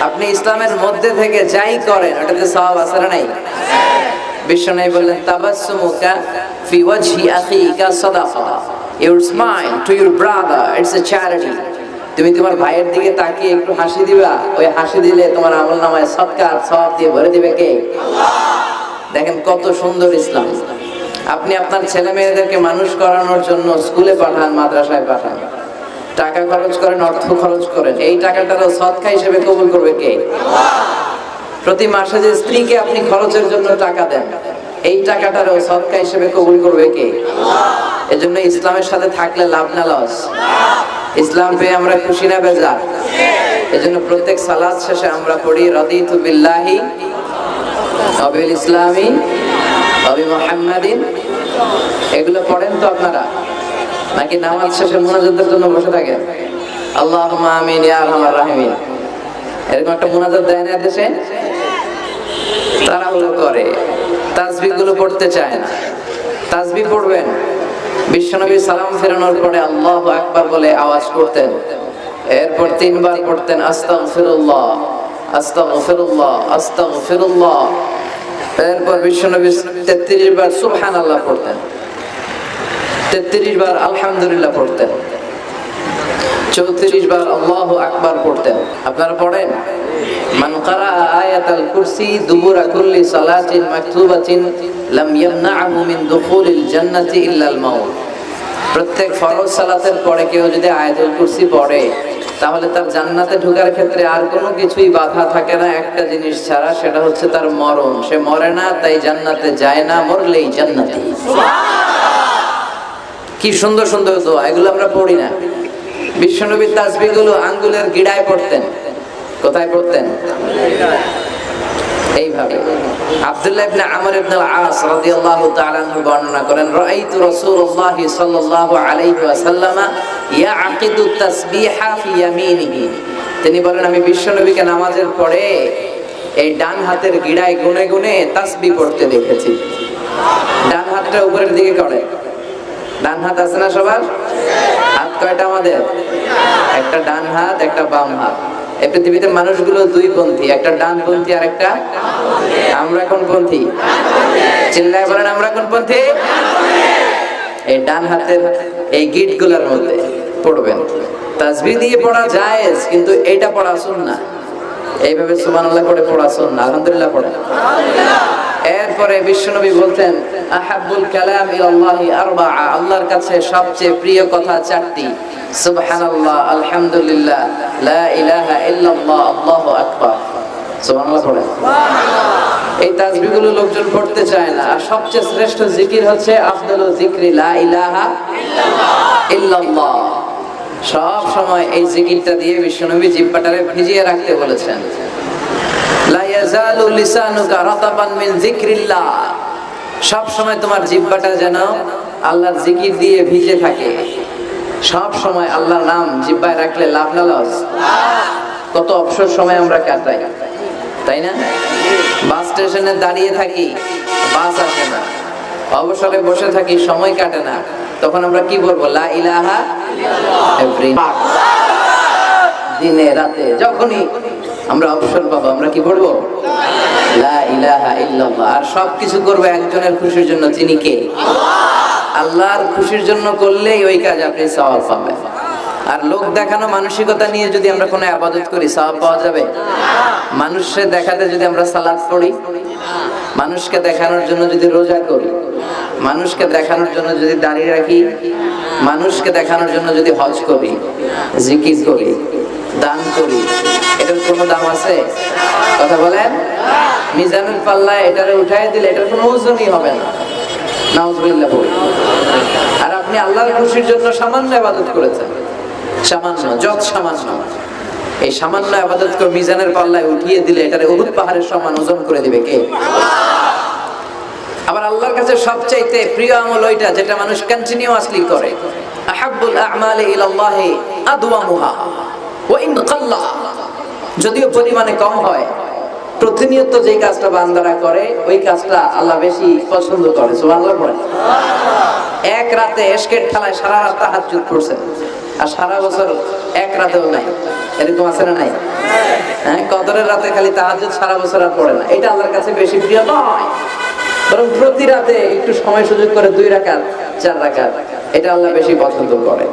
আপনি ইসলামের মধ্যে থেকে যাই করেন ওটাতে সওয়াব আছে না নাই? বিশ্বনবী বললেন তাবাসসুমুকা ফি ওয়াজহি আখিকা সাদাকা, your smile to your brother it's a charity. তুমি তোমার ভাইয়ের দিকে তাকিয়ে একটু হাসি দিবা, ওই হাসি দিলে তোমার আমলনামায় সদকা সওয়াব দিয়ে ভরে দিবে কে? আল্লাহ। দেখেন কত সুন্দর ইসলাম। আপনি আপনার ছেলে মেয়েদেরকে মানুষ করানোর জন্য স্কুলে পাঠান, মাদ্রাসায় পাঠান, টাকা খরচ করেন, অর্থ খরচ করেন, এই টাকাটারও সদকা হিসেবে কবুল করবে কে? আল্লাহ। প্রতি মাসে যে স্ত্রীকে আপনি খরচের জন্য টাকা দেন, এই টাকাটারও সদকা হিসেবে কবুল করবে কে? আল্লাহ। এজন্য ইসলামের সাথে থাকলে লাভ না লস? ইসলাম পেয়ে আমরা খুশি না বেজার? এজন্য প্রত্যেক সালাত শেষে আমরা পড়ি রাদিতু বিল্লাহি ওয়া বিল ইসলামি ওয়া বি মুহাম্মাদিন। এগুলো পড়েন তো আপনারা, নাকি নামাজ শেষে মুনাজাতের জন্য বসে থাকেন? আল্লাহুম্মা আমিন ইয়া আরহামার রাহিমিন, এরকম একটা মুনাজাত দেয় না দেশে? তাড়াহুড়ো করে, তাসবিহ গুলো পড়তে চায় না। তাসবিহ পড়বেন, বিশ্বনবী সালাম ফেরানোর পরে আল্লাহু আকবার বলে আওয়াজ করতেন, এরপর 3 বার পড়তেন আস্তাগফিরুল্লাহ আস্তাগফিরুল্লাহ আস্তাগফিরুল্লাহ। এরপর বিশ্বনবী 33 বার সুবহানাল্লাহ পড়তেন, 33 বার আলহামদুলিল্লাহ পড়তেন, 34 বার আল্লাহু আকবার পড়তেন। আপনারা পড়েন? মান ক্বারা আয়াতাল কুরসি দুবুরা কুল্লি সালাতিন মাকতুবাতিন লাম ইয়ামনাহু মিন দুখুলিল জান্নাতি ইল্লাল মাউত। প্রত্যেক ফরজ সালাতের পরে কেউ যদি আয়াতুল কুরসি পড়ে, তাহলে তার জান্নাতে ঢোকার ক্ষেত্রে আর কোনো কিছুই বাধা থাকে না, একটা জিনিস ছাড়া, সেটা হচ্ছে তার মরণ। সে মরে না, তাই জান্নাতে যায় না, মরলেই জান্নাতি। কি সুন্দর সুন্দর দোয়া, এগুলো আমরা পড়ি না। বিশ্বনবীর তাসবিহগুলো আঙ্গুলের গিড়ায় পড়তেন। কোথায় পড়তেন? এইভাবে। আব্দুল্লাহ ইবনে আমর ইবনে আল-আস রাদিয়াল্লাহু তাআলা আনহু বর্ণনা করেন, রাআইতু রাসূলুল্লাহ সাল্লাল্লাহু আলাইহি ওয়াসাল্লাম ইয়াকিদু তাসবিহা ফি ইয়ামিনিহি। তিনি বলেন, আমি বিশ্বনবীকে নামাজের পরে এই ডান হাতের গিড়ায় গুনে গুনে তাসবিহ পড়তে দেখেছি। ডান হাতটা উপরের দিকে করে। ডান হাত আছে না সবার? হাত কয়টা আমাদের? একটা ডান হাত, একটা বাম হাত। এই পৃথিবীতে মানুষগুলো দুই পন্থী, একটা ডান পন্থী আর একটা। আমরা কোন পন্থী? চিল্লায় বলেন, আমরা কোন পন্থী? এই ডান হাতের এই গিটগুলোর মধ্যে পড়বেন। তাসবিহ দিয়ে পড়া জায়েজ, কিন্তু এটা পড়া সুন্নাহ। এইভাবে সুবহানাল্লাহ করে পড়া সুন্নাহ, আলহামদুলিল্লাহ পড়েন। এরপরে বিশ্বনবী বলতেন, আহাব্বুল কালাম ইলাল্লাহি আরবাআ, আল্লাহর কাছে সবচেয়ে প্রিয় কথা 4টি, সুবহানাল্লাহ, আলহামদুলিল্লাহ, লা ইলাহা ইল্লাল্লাহ, আল্লাহু আকবার। সুবহানাল্লাহ পড়েন। এই তাসবিহগুলো লোকজন পড়তে চায় না। আর সবচেয়ে শ্রেষ্ঠ জিকির হচ্ছে আফদালু যিকরি লা ইলাহা ইল্লাল্লাহ। সব সময় এই জিকিরটা দিয়ে বিশ্বনবী জিহ্বাটারে ভিজিয়ে রাখতে বলেছেন। লা ইয়াজালু লিসানুকা রাতাবান মিন যিকরিল্লাহ, সব সময় তোমার জিহ্বাটা যেন আল্লাহর জিকির দিয়ে ভিজে থাকে। সব সময় আল্লাহর নাম জিহ্বায় রাখলে লাভ না লস? কত অবসর সময় আমরা কাটাই, তাই না? বাস স্টেশনে দাঁড়িয়ে থাকি, বাস আসে না, অবসরে বসে থাকি, সময় কাটে না, তখন আমরা কি বলবো? লা ইলাহা ইল্লাল্লাহ। দিনে রাতে যখনই আমরা অবসর পাবো, আমরা কি করবো? লা ইলাহা ইল্লাল্লাহ। আর সবকিছু করবো একজনের খুশির জন্য, তিনি কে? আল্লাহর খুশির জন্য করলেই ওই কাজ আপনি সওয়াব পাবেন। আর লোক দেখানো মানসিকতা নিয়ে যদি আমরা কোনো ইবাদত করি, সওয়াব পাওয়া যাবে? মানুষকে দেখাতে যদি আমরা সালাত পড়ি, মানুষকে দেখানোর জন্য যদি রোজা করি, মানুষকে দেখানোর জন্য যদি দাঁড়িয়ে রাখি, মানুষকে দেখানোর জন্য যদি হজ করি, জিকির করি, দান করি, এটার কোনো দাম আছে? কথা বলেন। মিজানুল পাল্লায় এটারে উঠাই দিলে এটার কোনো ওজনই হবে না। নাউজুবিল্লাহ বলি। আর আপনি আল্লাহর খুশির জন্য সামান্য ইবাদত করেছেন, সামান্য, যত সামান্য, এই সামান্য ইবাদত করে মিজানের পাল্লায় উঠিয়ে দিলে এটারে উহুদ পাহাড়ের সমান ওজন করে দিবে কে? আবার আল্লাহর কাছে সবচাইতে প্রিয় আমল ওইটা যেটা মানুষ কন্টিনিউয়াসলি করে। আহাব্বুল আ'মালি ইলাল্লাহি আদওয়ামুহা ওয়া ইন কাল্লা, যদিও পরিমাণে কম হয়, প্রতিনিয়ত যে কাজটা বান্দারা করে ওই কাজটা আল্লাহ বেশি পছন্দ করে। সুবহানাল্লাহ পড়েন। এক রাতে এশকের ঠেলায় সারা রাত তাহাজ্জুদ পড়ছেন, আর সারা বছর এক রাতেও নাই, এরকম আছে না নাই? হ্যাঁ, কদরের রাতে খালি তাহাজ্জুদ সারা বছর আর পড়ে না, এটা আল্লাহর কাছে বেশি প্রিয় নয়। বরং প্রতি রাতে একটু সময় সুযোগ করে 2 রাকাত 4 রাকাত, এটা আল্লাহ বেশি পছন্দ করে।